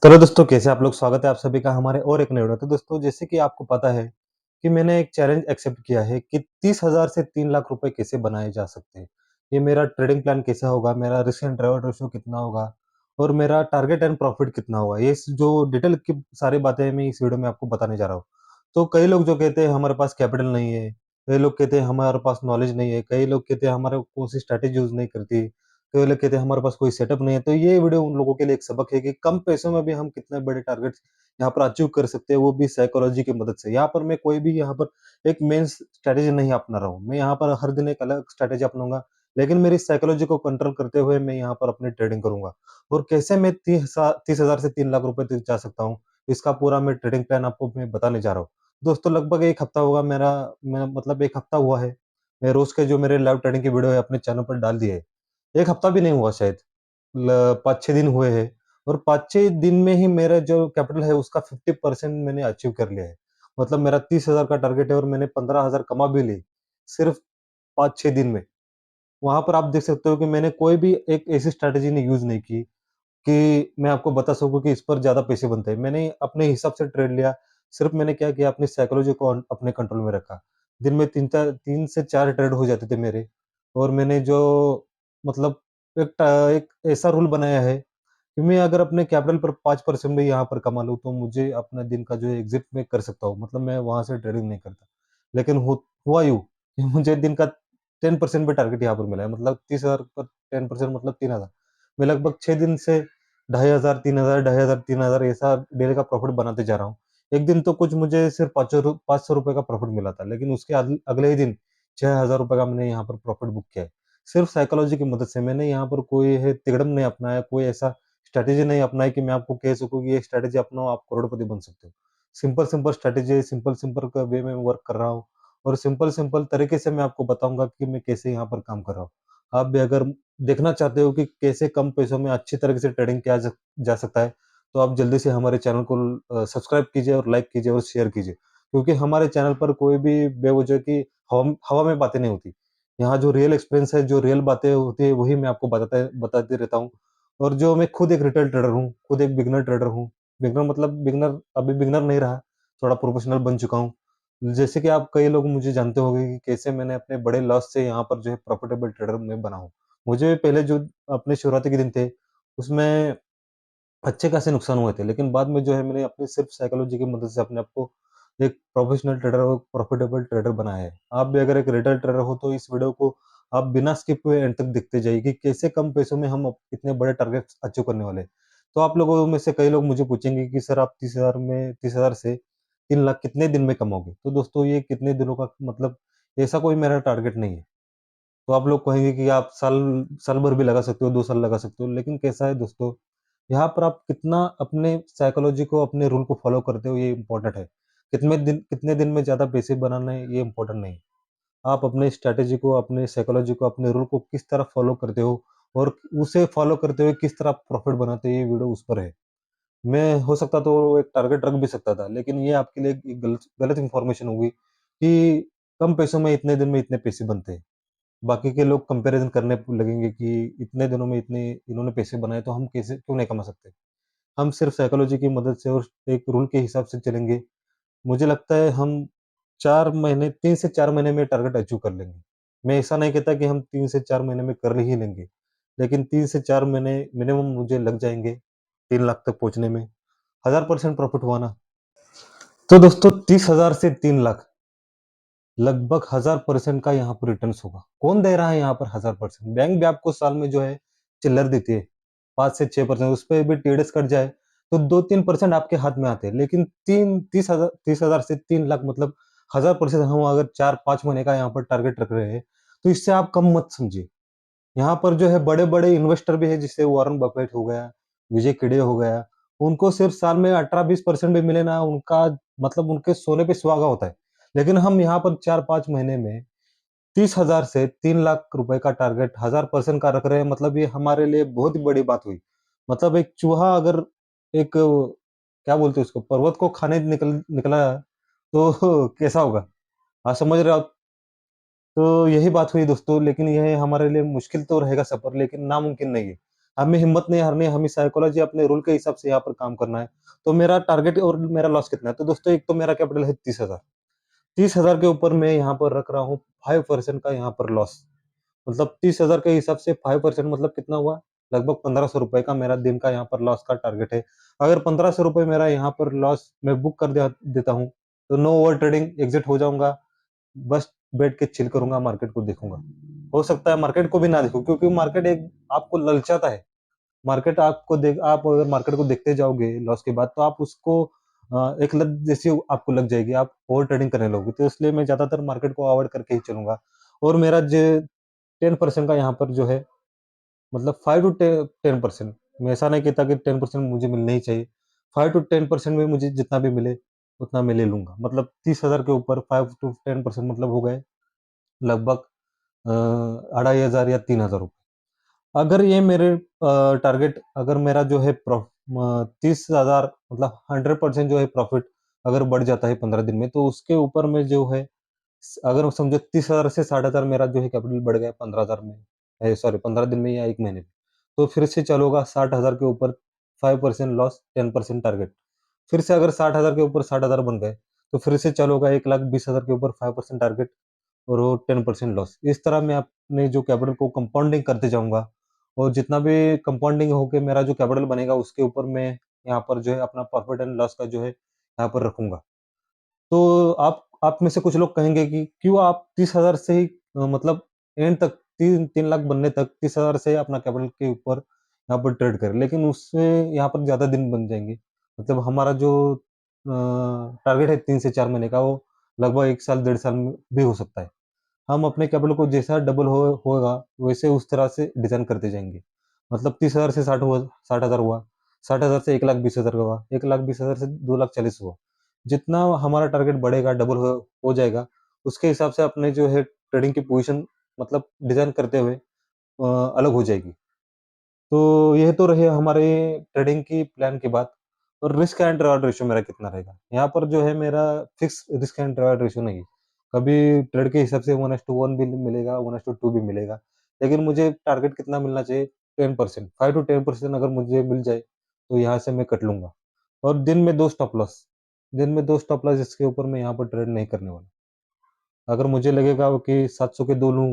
चलो दोस्तों, कैसे आप लोग? स्वागत है आप सभी का हमारे और एक नए वीडियो। तो दोस्तों, जैसे कि आपको पता है कि मैंने एक चैलेंज एक्सेप्ट किया है कि 30,000 से 3 लाख रुपए कैसे बनाए जा सकते हैं। ये मेरा ट्रेडिंग प्लान कैसा होगा, मेरा रिस्क एंड रिवॉर्ड रेशियो कितना होगा और मेरा टारगेट एंड प्रॉफिट कितना होगा। ये जो डिटेल की सारी बातें मैं इस वीडियो में आपको बताने जा रहा हूँ। तो कई लोग जो कहते हैं हमारे पास कैपिटल नहीं है, कई लोग कहते हैं हमारे पास नॉलेज नहीं है, कई लोग कहते हैं हमारे कौन सी स्ट्रैटेजी यूज़ नहीं करती। कई लोग कहते हैं हमारे पास कोई सेटअप नहीं है। तो ये वीडियो उन लोगों के लिए एक सबक है कि कम पैसों में भी हम कितने बड़े टारगेट्स यहाँ पर अचीव कर सकते हैं, वो भी साइकोलॉजी की मदद से। यहाँ पर मैं कोई भी यहाँ पर एक मेन स्ट्रैटेजी नहीं अपना रहा हूँ। मैं यहाँ पर हर दिन एक अलग स्ट्रैटेजी अपनाऊँगा, लेकिन मेरी साइकोलॉजी को कंट्रोल करते हुए मैं यहाँ पर अपनी ट्रेडिंग करूँगा। और कैसे मैं 30,000 से 3 लाख रुपए तक जा सकता हूँ, इसका पूरा मैं ट्रेडिंग प्लान आपको मैं बताने जा रहा हूँ। दोस्तों, लगभग 1 हफ्ता होगा मैं मतलब 1 हफ्ता हुआ है। मैं रोज़ के जो मेरे लाइव ट्रेडिंग की वीडियो है अपने चैनल पर डाल दिए है। 1 हफ्ता भी नहीं हुआ शायद, ल 5-6 दिन हुए हैं और 5-6 दिन में ही मेरा जो कैपिटल है उसका 50% मैंने अचीव कर लिया है। मतलब मेरा 30,000 का टारगेट है और मैंने 15,000 कमा भी ली, सिर्फ़ 5-6 दिन में। वहाँ पर आप देख सकते हो कि मैंने कोई भी एक ऐसी स्ट्रैटेजी नहीं यूज़ नहीं की कि मैं आपको बता सकूँ कि इस पर ज़्यादा पैसे बनते हैं। मैंने अपने हिसाब से ट्रेड लिया, सिर्फ़ मैंने क्या किया, अपनी साइकोलॉजी को अपने कंट्रोल में रखा। दिन में 3 से 4 ट्रेड हो जाते थे मेरे और मैंने जो मतलब एक ऐसा रूल बनाया है कि मैं अगर अपने कैपिटल पर 5% भी यहाँ पर कमा लूँ, तो मुझे अपना दिन का जो एग्ज़िट मैं कर सकता हूँ। मतलब मैं वहाँ से ट्रेडिंग नहीं करता। लेकिन हुआ यूँ कि मुझे दिन का 10% भी टारगेट यहाँ पर मिला है। मतलब 30,000 पर 10% मतलब 3,000। मैं लगभग 6 दिन से 2,500, 3,000, 2,500, 3,000 ऐसा डेली का प्रॉफ़िट बनाते जा रहा हूँ। एक दिन तो कुछ मुझे सिर्फ़ ₹500 का प्रॉफ़िट मिला था, लेकिन उसके अगले ही दिन ₹6,000 का मैंने यहाँ पर प्रॉफ़िट बुक किया है। सिर्फ़ साइकोलॉजी की मदद से। मैंने यहाँ पर कोई है तिकड़म नहीं अपनाया, कोई ऐसा स्ट्रैटेजी नहीं अपनाई कि मैं आपको कह सकूँ कि ये स्ट्रैटेजी अपनाओ, आप करोड़पति बन सकते हो। सिंपल-सिंपल स्ट्रैटेजी है, सिंपल-सिंपल का वे में वर्क कर रहा हूँ और सिंपल-सिंपल तरीके से मैं आपको बताऊँगा कि मैं कैसे यहाँ पर काम कर रहा हूँ। आप भी अगर देखना चाहते हो कि कैसे कम पैसों में अच्छी तरीके से ट्रेडिंग किया जा सकता है, तो आप जल्दी से हमारे चैनल को सब्सक्राइब कीजिए और लाइक कीजिए और शेयर कीजिए। क्योंकि हमारे चैनल पर कोई भी बेवजह की हवा में बातें नहीं होती। यहाँ जो रियल एक्सपीरियंस है, जो रियल बातें होती है, वही मैं आपको बताते रहता हूँ। और जो मैं खुद एक रिटेल ट्रेडर हूँ, खुद एक बिगिनर ट्रेडर हूँ। बिगिनर मतलब बिगिनर, अभी बिगिनर नहीं रहा, थोड़ा प्रोफेशनल बन चुका हूँ। जैसे कि आप कई लोग मुझे जानते होंगे कि कैसे मैंने अपने बड़े लॉस से यहाँ पर जो है प्रॉफिटेबल ट्रेडर मैं बना हूँ। मुझे पहले जो अपने शुरुआती के दिन थे, उसमें अच्छे खासे नुकसान हुए थे, लेकिन बाद में जो है मैंने अपनी सिर्फ साइकोलॉजी की मदद से अपने आप को एक प्रोफेशनल ट्रेडर और प्रॉफिटेबल ट्रेडर बनाया है। आप भी अगर एक रिटेल ट्रेडर हो तो इस वीडियो को आप बिना स्किप हुए एंड तक देखते जाइए कि कैसे कम पैसों में हम इतने बड़े टारगेट्स अचीव करने वाले हैं। तो आप लोगों में से कई लोग मुझे पूछेंगे कि सर आप 30,000 से 3 लाख कितने दिन में कमाओगे? तो दोस्तों, ये कितने दिनों का मतलब ऐसा कोई मेरा टारगेट नहीं है। तो आप लोग कहेंगे कि आप साल भर भी लगा सकते हो, 2 साल लगा सकते हो, लेकिन कैसा है दोस्तों, यहाँ पर आप कितना अपने साइकोलॉजी को, अपने रूल को फ़ॉलो करते हो, ये इम्पोर्टेंट है। कितने दिन में ज़्यादा पैसे बनाना है, ये इम्पोर्टेंट नहीं है। आप अपने स्ट्रैटेजी को, अपने साइकोलॉजी को, अपने रूल को किस तरह फ़ॉलो करते हो और उसे फ़ॉलो करते हुए किस तरह प्रॉफ़िट बनाते हो, ये वीडियो उस पर है। मैं हो सकता तो एक टारगेट रख भी सकता था, लेकिन ये आपके लिए एक गलत गलत इन्फॉर्मेशन होगी कि कम पैसों में इतने दिन में इतने पैसे बनते हैं। बाकी के लोग कंपैरिज़न करने लगेंगे कि इतने दिनों में इतने इन्होंने पैसे बनाए, तो हम कैसे क्यों नहीं कमा सकते? हम सिर्फ़ साइकोलॉजी की मदद से और एक रूल के हिसाब से चलेंगे, मुझे लगता है हम 4 महीने, 3 से 4 महीने में टारगेट अचीव कर लेंगे। मैं ऐसा नहीं कहता कि हम 3 से 4 महीने में कर ही लेंगे, लेकिन 3 से 4 महीने मिनिमम मुझे लग जाएँगे 3 लाख तक पहुँचने में। 1000% प्रॉफ़िट हुआ ना? तो दोस्तों, 30,000 से 3 लाख लगभग 1000% का यहाँ पर रिटर्न्स होगा। कौन दे रहा है यहाँ पर 1000%? बैंक भी आपको साल में जो है चिल्लर देती है, 5 से 6%, उसपे भी टीडीएस कट जाए तो 2-3% आपके हाथ में आते हैं। लेकिन 30,000 से 3 लाख मतलब 1000% हम अगर 4-5 महीने का यहाँ पर टारगेट रख रहे हैं, तो इससे आप कम मत समझिए। यहाँ पर जो है बड़े-बड़े इन्वेस्टर भी हैं, जैसे वॉरेन बफेट हो गया, विजय खेड़े हो गया, उनको सिर्फ साल में 18-20% भी मिले ना, उनका मतलब उनके सोने पे सुहागा होता है। लेकिन हम यहाँ पर 4-5 महीने में 30,000 से 3 लाख रुपए का टारगेट 1000% का रख रहे हैं, मतलब ये हमारे लिए बहुत ही बड़ी बात हुई। मतलब एक चूहा अगर एक क्या बोलते हैं उसको, पर्वत को खाने निकला तो कैसा होगा? आप समझ रहे हो आप? तो यही बात हुई दोस्तों, लेकिन यह हमारे लिए मुश्किल तो रहेगा सफ़र, लेकिन नामुमकिन नहीं है। हमें हिम्मत नहीं हारनी है, हमें साइकोलॉजी अपने रूल के हिसाब से यहाँ पर काम करना है। तो मेरा टारगेट और मेरा लॉस कितना है? तो दोस्तों एक तो मेरा कैपिटल है 30,000। 30,000 के ऊपर मैं यहाँ पर रख रहा हूँ 5% का यहाँ पर लॉस। मतलब 30,000 के हिसाब से 5% मतलब कितना हुआ? लगभग ₹1500 का मेरा दिन का यहाँ पर लॉस का टारगेट है। अगर ₹1500 मेरा यहाँ पर लॉस मैं बुक कर देता हूँ, तो नो ओवर ट्रेडिंग एग्ज़िट हो जाऊँगा। बस बैठ के चिल करूँगा, मार्केट को देखूँगा। हो सकता है मार्केट को भी ना देखूँ, क्योंकि मार्केट एक आपको ललचाता है। मार्केट आपको देख आप अगर मार्केट को देखते जाओगे लॉस के बाद, तो आप उसको एक लत जैसी आपको लग जाएगी, आप ओवर ट्रेडिंग करने लगोगे। तो इसलिए मैं ज़्यादातर मार्केट को अवॉइड करके ही चलूँगा। और मेरा जो 10% का यहाँ पर जो है, मतलब 5 टू टे 10%, मैं ऐसा नहीं कहता कि 10% मुझे मिलने ही चाहिए। 5 टू 10% में मुझे जितना भी मिले, उतना मैं ले लूँगा। मतलब 30,000 के ऊपर 5 टू 10% मतलब हो गए लगभग 2500 या 3,000 रुपए। अगर ये मेरे टारगेट, अगर मेरा जो है 30,000 मतलब 100% जो है प्रॉफ़िट अगर बढ़ जाता है 15 दिन में, तो उसके ऊपर मैं जो है अगर समझो 30,000 से 60,000 मेरा जो है कैपिटल बढ़ गया 15,000 में, सॉरी 15 दिन में या 1 महीने में, तो फिर से चलूँगा 60,000 के ऊपर 5% लॉस, 10% टारगेट। फिर से अगर 60,000 के ऊपर 60,000 बन गए, तो फिर से चलूँगा 1,20,000 के ऊपर 5% टारगेट और वो 10% लॉस। इस तरह मैं अपने जो कैपिटल को कंपाउंडिंग करते जाऊँगा, और जितना भी कंपाउंडिंग होके मेरा जो कैपिटल बनेगा, उसके ऊपर मैं यहाँ पर जो है अपना प्रॉफिट एंड लॉस का जो है यहाँ पर रखूँगा। तो आप में से कुछ लोग कहेंगे कि क्यों आप 30,000 से ही मतलब एंड तक 3 लाख बनने तक 30,000 से अपना कैपिटल के ऊपर यहाँ पर ट्रेड करें। लेकिन उससे यहाँ पर ज़्यादा दिन बन जाएँगे। मतलब हमारा जो टारगेट है 3 से 4 महीने का, वो लगभग 1 साल, डेढ़ साल में भी हो सकता है। हम अपने कैपिटल को जैसा डबल होगा, वैसे उस तरह से डिज़ाइन करते जाएँगे। मतलब 30,000 से 60,000 हुआ, 60,000 से 1,20,000 हुआ, 1,20,000 से 2,40,000 हुआ। जितना हमारा टारगेट बढ़ेगा, डबल हो जाएगा, उसके हिसाब से अपने जो है ट्रेडिंग की पोज़ीशन मतलब डिज़ाइन करते हुए अलग हो जाएगी। तो ये तो रहे हमारे ट्रेडिंग की प्लान की बात। और रिस्क एंड रिवार्ड रेशियो मेरा कितना रहेगा? यहाँ पर जो है मेरा fix risk and reward ratio नहीं है। कभी ट्रेड के हिसाब से 1:1 भी मिलेगा, 1:2 भी मिलेगा। लेकिन मुझे टारगेट कितना मिलना चाहिए? 10%, 5 टू 10% अगर मुझे मिल जाए, तो यहाँ से मैं कट लूँगा। और दिन में 2 स्टॉप लॉस, दिन में 2 स्टॉप लॉस, इसके ऊपर मैं यहाँ पर ट्रेड नहीं करने वाला। अगर मुझे लगेगा कि 700 के 2 लूँ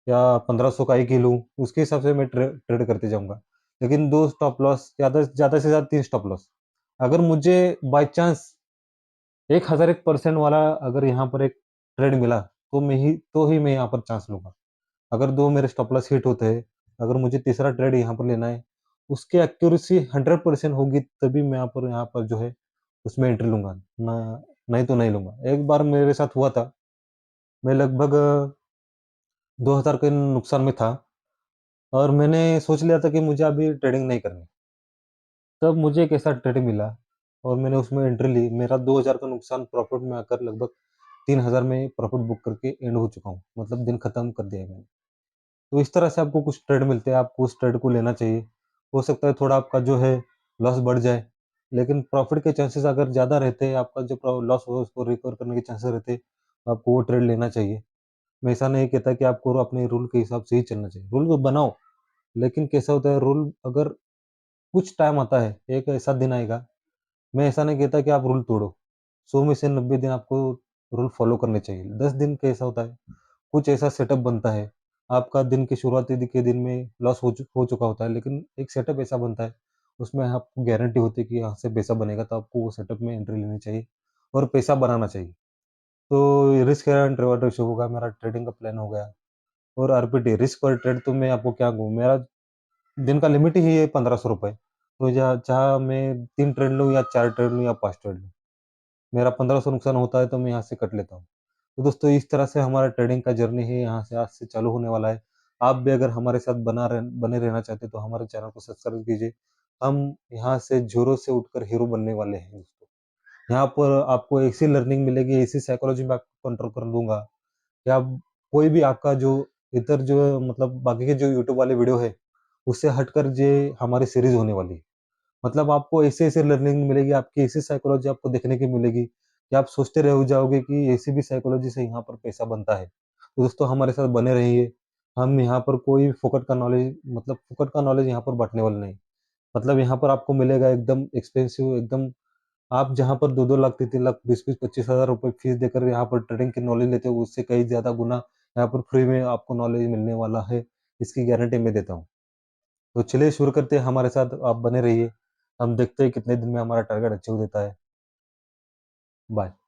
या 1500 का 1 ही लूँ, उसके हिसाब से मैं ट्रेड करते जाऊँगा। लेकिन 2 स्टॉप लॉस, ज़्यादा से ज़्यादा 3 स्टॉप लॉस। अगर मुझे बाय चांस 1001% वाला अगर यहाँ पर एक ट्रेड मिला, तो ही मैं यहाँ पर चांस लूँगा। अगर 2 मेरे स्टॉप लॉस हिट होते हैं, अगर मुझे तीसरा ट्रेड यहाँ पर लेना है, उसकी एक्यूरेसी 100% होगी, तभी मैं यहाँ पर जो है उसमें एंट्री लूँगा, नहीं तो नहीं लूँगा। एक बार मेरे साथ हुआ था, मैं लगभग 2,000 के नुकसान में था, और मैंने सोच लिया था कि मुझे अभी ट्रेडिंग नहीं करनी। तब मुझे एक ऐसा ट्रेड मिला और मैंने उसमें एंट्री ली। मेरा 2,000 का नुकसान प्रॉफ़िट में आकर लगभग 3,000 में प्रॉफ़िट बुक करके एंड हो चुका हूँ। मतलब दिन खत्म कर दिया है मैंने। तो इस तरह से आपको कुछ ट्रेड मिलते हैं, आपको उस ट्रेड को लेना चाहिए। हो सकता है थोड़ा आपका जो है लॉस बढ़ जाए, लेकिन प्रॉफ़िट के चांसेस अगर ज़्यादा रहते हैं, आपका जो लॉस हो उसको रिकवर करने के चांसेस रहते हैं, तो आपको वो ट्रेड लेना चाहिए। मैं ऐसा नहीं कहता कि आपको अपने रूल के हिसाब से ही चलना चाहिए। रूल तो बनाओ, लेकिन कैसा होता है रूल, अगर कुछ टाइम आता है, एक ऐसा दिन आएगा, मैं ऐसा नहीं कहता कि आप रूल तोड़ो। 100 में से 90 दिन आपको रूल फ़ॉलो करने चाहिए। 10 दिन कैसा होता है, कुछ ऐसा सेटअप बनता है, आपका दिन के शुरुआती के दिन में लॉस हो चुका होता है, लेकिन एक सेटअप ऐसा बनता है, उसमें आपको गारंटी होती है कि यहाँ से पैसा बनेगा, तो आपको वो सेटअप में एंट्री लेनी चाहिए और पैसा बनाना चाहिए। तो रिस्क एंड रिवार्ड रेशियो होगा, मेरा ट्रेडिंग का प्लान हो गया। और आरपीटी, रिस्क पर ट्रेड, तो मैं आपको क्या कहूँ, मेरा दिन का लिमिट ही है ₹1500। तो चाहे मैं 3 ट्रेड लूँ या 4 ट्रेड लूँ या 5 ट्रेड लूँ, मेरा 1500 नुकसान होता है, तो मैं यहाँ से कट लेता हूँ। तो दोस्तों इस तरह से हमारा ट्रेडिंग का जर्नी है, यहाँ से आज से चालू होने वाला है। आप भी अगर हमारे साथ बने रहना चाहते हैं, तो हमारे चैनल को सब्सक्राइब कीजिए। हम यहाँ से ज़ीरो से उठकर हीरो बनने वाले हैं दोस्तों। यहाँ पर आपको ऐसी लर्निंग मिलेगी, ऐसी साइकोलॉजी में आपको कंट्रोल कर दूँगा, या कोई भी आपका जो इधर जो मतलब बाकी के जो यूट्यूब वाले वीडियो है, उससे हटकर जे हमारी सीरीज़ होने वाली है। मतलब आपको ऐसे-ऐसे लर्निंग मिलेगी, आपकी ऐसी साइकोलॉजी आपको देखने की मिलेगी, कि आप सोचते रह जाओगे कि ऐसी भी साइकोलॉजी से यहाँ पर पैसा बनता है। तो दोस्तों हमारे साथ बने रहिए। हम यहाँ पर कोई फ़ोकट का नॉलेज मतलब फ़ोकट का नॉलेज यहाँ पर बाँटने वाले नहीं। मतलब यहाँ पर आपको मिलेगा एकदम एक्सपेंसिव एकदम आप जहाँ पर 2-2 लाख, 3-3 लाख, 20-20, 25,000 रुपए फ़ीस देकर यहाँ पर ट्रेडिंग की नॉलेज लेते हो, उससे कहीं ज़्यादा गुना यहाँ पर फ्री में आपको नॉलेज मिलने वाला है, इसकी गारंटी मैं देता हूँ। तो चलिए शुरू करते हैं, हमारे साथ आप बने रहिए। हम देखते हैं कितने दिन में हमारा टारगेट अचीव देता है। बाय।